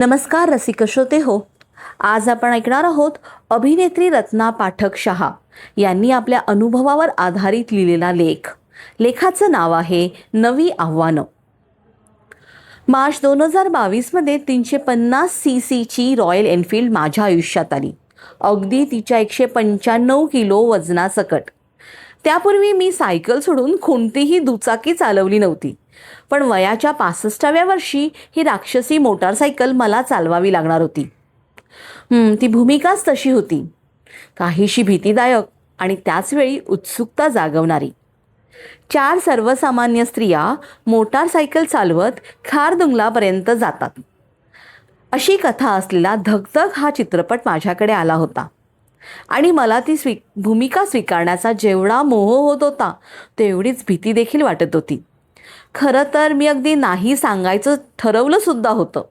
नमस्कार रसिक श्रोते हो. आज आपण ऐकणार आहोत अभिनेत्री रत्ना पाठक शहा यांनी आपल्या अनुभवावर आधारित लिहिलेला लेख. लेखाचं नाव आहे नवी आव्हानं. मार्च 2022मध्ये 350 CCची रॉयल एनफिल्ड माझ्या आयुष्यात आली, अगदी तिच्या 195 किलो वजनासकट. त्यापूर्वी मी सायकल सोडून कोणतीही दुचाकी चालवली नव्हती, पण वयाच्या 65व्या वर्षी ही राक्षसी मोटारसायकल मला चालवावी लागणार होती. ती भूमिकाच तशी होती, काहीशी भीतीदायक आणि त्याचवेळी उत्सुकता जागवणारी. 4 सर्वसामान्य स्त्रिया मोटारसायकल चालवत खारदुंगलापर्यंत जातात, अशी कथा असलेला धगधग हा चित्रपट माझ्याकडे आला होता. आणि मला ती भूमिका स्वीकारण्याचा जेवढा मोह होत होता, तेवढीच भीती देखील वाटत होती. खरं तर मी अगदी नाही सांगायचं ठरवलं सुद्धा होतं.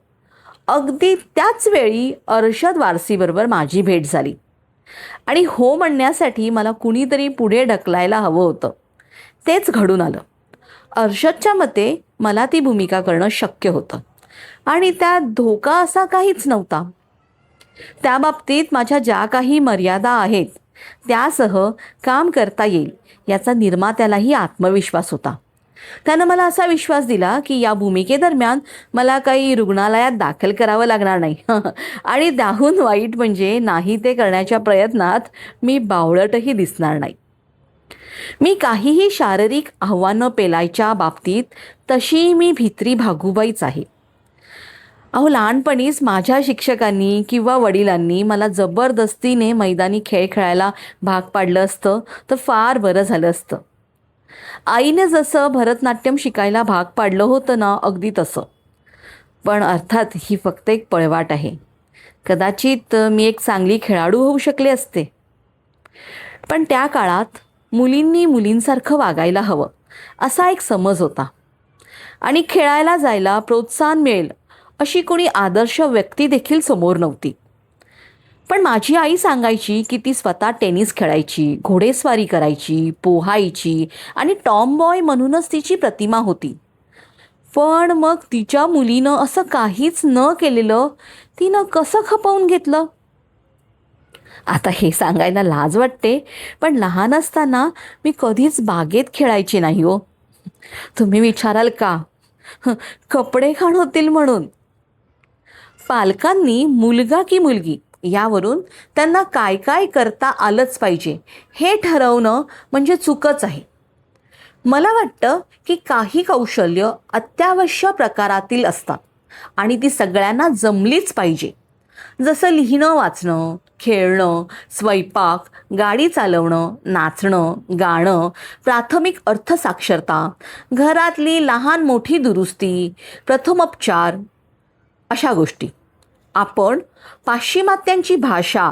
अगदी त्याच वेळी अर्शद वारसीबरोबर माझी भेट झाली आणि हो म्हणण्यासाठी मला कुणीतरी पुढे ढकलायला हवं होतं. तेच घडून आलं. अर्शदच्या मते मला ती भूमिका करणं शक्य होतं आणि त्यात धोका असा काहीच नव्हता. त्या बाबतीत माझ्या ज्या काही मर्यादा आहेत त्यासह काम करता येईल याचा निर्मात्यालाही आत्मविश्वास होता. त्यानं मला असा विश्वास दिला की या भूमिकेदरम्यान मला काही रुग्णालयात दाखल करावं लागणार नाही आणि त्याहून वाईट म्हणजे नाही ते करण्याच्या प्रयत्नात मी बावळटही दिसणार नाही. मी काहीही शारीरिक आव्हानं पेलायच्या बाबतीत तशी मी भित्री भागूबाईच आहे. लहानपणीच माझ्या शिक्षकांनी किंवा वडिलांनी मला जबरदस्तीने मैदानी खेळ खेळायला भाग पाडलं असतं तर फार बरं झालं असतं. आईने जसं भरतनाट्यम शिकायला भाग पाडलं होतं ना, अगदी तसं. पण अर्थात ही फक्त एक पळवाट आहे. कदाचित मी एक चांगली खेळाडू होऊ शकले असते, पण त्या काळात मुलींनी मुलींसारखं वागायला हवं असा एक समज होता आणि खेळायला जायला प्रोत्साहन मिळेल अशी कोणी आदर्श व्यक्ती देखील समोर नव्हती. पण माझी आई सांगायची की ती स्वतः टेनिस खेळायची, घोडेस्वारी करायची, पोहायची आणि टॉम बॉय म्हणूनच तिची प्रतिमा होती. पण मग तिच्या मुलीनं असं काहीच न केलेलं तिनं कसं खपवून घेतलं? आता हे सांगायला लाज वाटते, पण लहान असताना मी कधीच बागेत खेळायची नाही हो. तुम्ही विचाराल का? कपडे घाण होतील म्हणून. पालकांनी मुलगा की मुलगी यावरून त्यांना काय काय करता आलंच पाहिजे हे ठरवणं म्हणजे चूकच आहे. मला वाटतं की काही कौशल्य अत्यावश्यक प्रकारातील असतात आणि ती सगळ्यांना जमलीच पाहिजे. जसं लिहिणं, वाचणं, खेळणं, स्वयंपाक, गाडी चालवणं, नाचणं, गाणं, प्राथमिक अर्थसाक्षरता, घरातली लहान मोठी दुरुस्ती, प्रथमोपचार, अशा गोष्टी. आपण पाश्चिमात्यांची भाषा,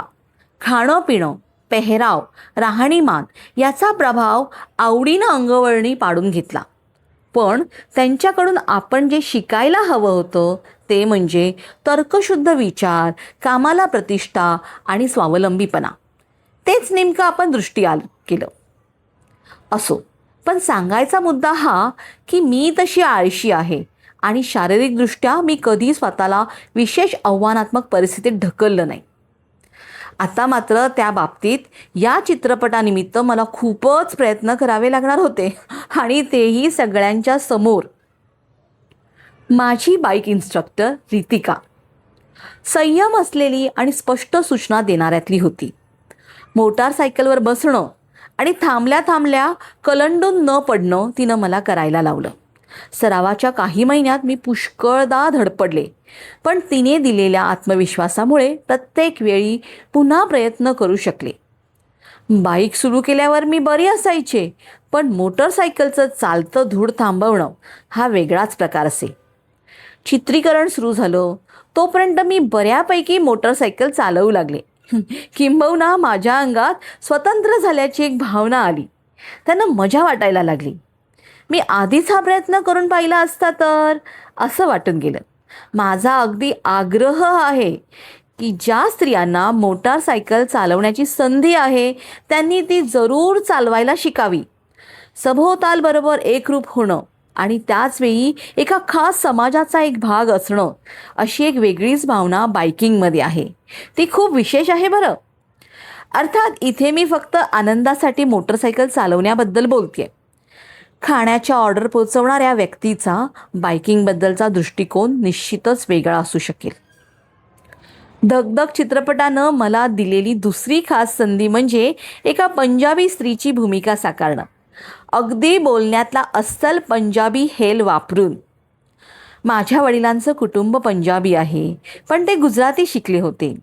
खाणं पिणं, पेहराव, राहणीमान याचा प्रभाव आवडीनं अंगवळणी पाडून घेतला. पण त्यांच्याकडून आपण जे शिकायला हवं होतं ते म्हणजे तर्कशुद्ध विचार, कामाला प्रतिष्ठा आणि स्वावलंबीपणा. तेच नेमकं आपण दृष्टीआड केलं. असो, पण सांगायचा मुद्दा हा की मी तशी आळशी आहे आणि शारीरिकदृष्ट्या मी कधी स्वतःला विशेष आव्हानात्मक परिस्थितीत ढकललं नाही. आता मात्र त्या बाबतीत या चित्रपटानिमित्त मला खूपच प्रयत्न करावे लागणार होते आणि तेही सगळ्यांच्या समोर. माझी बाईक इन्स्ट्रक्टर रितिका संयम असलेली आणि स्पष्ट सूचना देणाऱ्यातली होती. मोटारसायकलवर बसणं आणि थांबल्या थांबल्या कलंडून न पडणं तिनं मला करायला लावलं. सरावाच्या काही महिन्यात मी पुष्कळदा धडपडले, पण तिने दिलेल्या आत्मविश्वासामुळे प्रत्येक वेळी पुन्हा प्रयत्न करू शकले. बाईक सुरू केल्यावर मी बरी असायचे, पण मोटरसायकलचं चालतं धूळ थांबवणं हा वेगळाच प्रकार असे. चित्रीकरण सुरू झालं तोपर्यंत मी बऱ्यापैकी मोटरसायकल चालवू लागले. किंबहुना माझ्या अंगात स्वतंत्र झाल्याची एक भावना आली. त्यांना मजा वाटायला लागली. मी आधीच हा प्रयत्न करून पाहिला असता तर असं वाटून गेलं. माझा अगदी आग्रह आहे की ज्या स्त्रियांना मोटारसायकल चालवण्याची संधी आहे त्यांनी ती जरूर चालवायला शिकावी. सभोवतालबरोबर एकरूप होणं आणि त्याचवेळी एका खास समाजाचा एक भाग असणं, अशी एक वेगळीच भावना बायकिंगमध्ये आहे. ती खूप विशेष आहे बरं. अर्थात इथे मी फक्त आनंदासाठी मोटरसायकल चालवण्याबद्दल बोलतेय. खाण्याच्या ऑर्डर पोचवणाऱ्या व्यक्तीचा बायकिंगबद्दलचा दृष्टिकोन निश्चितच वेगळा असू शकेल. धगधग चित्रपटानं मला दिलेली दुसरी खास संधी म्हणजे एका पंजाबी स्त्रीची भूमिका साकारणं. अगदी बोलण्यातला अस्सल पंजाबी हेल वापरून. माझ्या वडिलांचं कुटुंब पंजाबी आहे, पण ते गुजराती शिकले होते.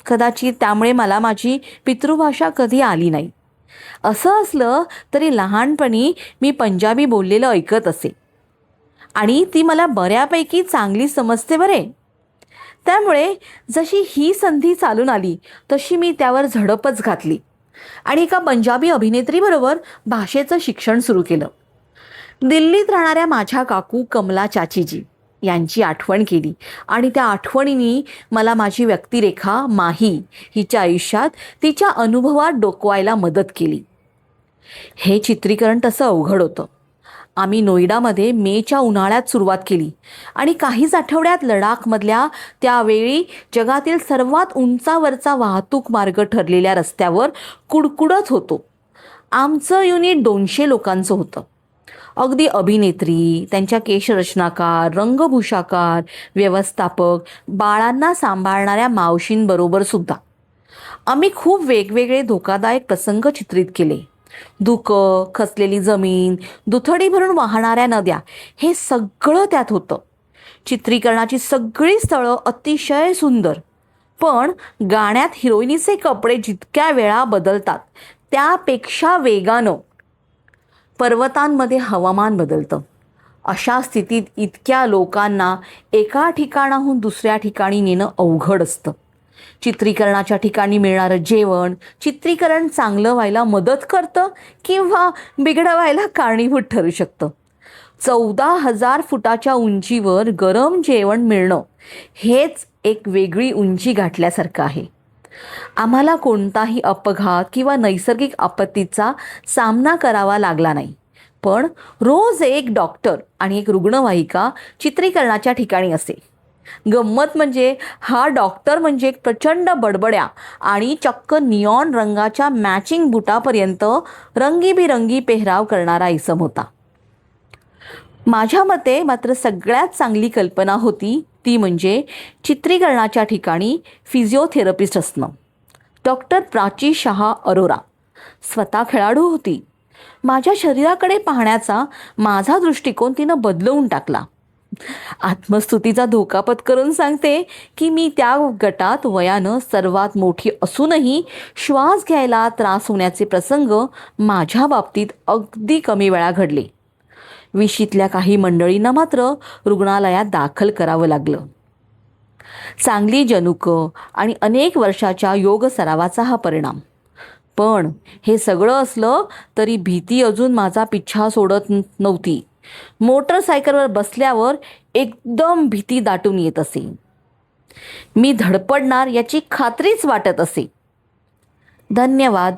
कदाचित त्यामुळे मला माझी पितृभाषा कधी आली नाही. असं असलं तरी लहानपणी मी पंजाबी बोललेलं ऐकत असे आणि ती मला बऱ्यापैकी चांगली समजते बरे. त्यामुळे जशी ही संधी चालून आली तशी मी त्यावर झडपच घातली आणि एका पंजाबी अभिनेत्रीबरोबर भाषेचं शिक्षण सुरू केलं. दिल्लीत राहणाऱ्या माझ्या काकू कमला चाचीजी यांची आठवण केली आणि त्या आठवणींनी मला माझी व्यक्तिरेखा माही हिच्या आयुष्यात तिच्या अनुभवात डोकवायला मदत केली. हे चित्रीकरण तसं अवघड होतं. आम्ही नोएडामध्ये मेच्या उन्हाळ्यात सुरुवात केली आणि काहीच आठवड्यात लडाखमधल्या त्यावेळी जगातील सर्वात उंचावरचा वाहतूक मार्ग ठरलेल्या रस्त्यावर कुडकुडत होतो. आमचं युनिट 200 लोकांचं होतं. अगदी अभिनेत्री, त्यांच्या केशरचनाकार, रंगभूषाकार, व्यवस्थापक, बाळांना सांभाळणाऱ्या मावशींबरोबर सुद्धा. आम्ही खूप वेगवेगळे धोकादायक प्रसंग चित्रित केले. धुकं, खचलेली जमीन, दुथडी भरून वाहणाऱ्या नद्या, हे सगळं त्यात होतं. चित्रीकरणाची सगळी स्थळं अतिशय सुंदर. पण गाण्यात हिरोईनीचे कपडे जितक्या वेळा बदलतात त्यापेक्षा वेगानं पर्वतांमध्ये हवामान बदलतं. अशा स्थितीत इतक्या लोकांना एका ठिकाणाहून दुसऱ्या ठिकाणी नेणं अवघड असतं. चित्रीकरणाच्या ठिकाणी मिळणारं जेवण चित्रीकरण चांगलं व्हायला मदत करतं किंवा बिघडवायला कारणीभूत ठरू शकतं. 14,000 फुटाच्या उंचीवर गरम जेवण मिळणं हेच एक वेगळी उंची गाठल्यासारखं आहे. आम्हाला कोणताही अपघात किंवा नैसर्गिक आपत्तीचा सामना करावा लागला नाही. पण रोज एक डॉक्टर आणि एक रुग्णवाहिका चित्रीकरणाच्या ठिकाणी असे. गंमत म्हणजे हा डॉक्टर म्हणजे एक प्रचंड बडबड्या आणि चक्क निऑन रंगाच्या मॅचिंग बुटापर्यंत रंगीबिरंगी पेहराव करणारा इसम होता. माझ्या मते मात्र सगळ्यात चांगली कल्पना होती ती म्हणजे चित्रीकरणाच्या ठिकाणी फिजिओथेरपिस्ट असणं. डॉक्टर प्राची शहा अरोरा स्वतः खेळाडू होती. माझ्या शरीराकडे पाहण्याचा माझा दृष्टिकोन तिनं बदलवून टाकला. आत्मस्तुतीचा धोका पत्करून सांगते की मी त्या गटात वयानं सर्वात मोठी असूनही श्वास घ्यायला त्रास होण्याचे प्रसंग माझ्या बाबतीत अगदी कमी वेळा घडले. विशीतल्या काही मंडळींना मात्र रुग्णालयात दाखल करावं लागलं. चांगली जनुकं आणि अनेक वर्षाच्या योग सरावाचा हा परिणाम. पण हे सगळं असलं तरी भीती अजून माझा पिच्छा सोडत नव्हती. मोटरसायकलवर बसल्यावर एकदम भीती दाटून येत असे. मी धडपडणार याची खात्रीच वाटत असे. धन्यवाद.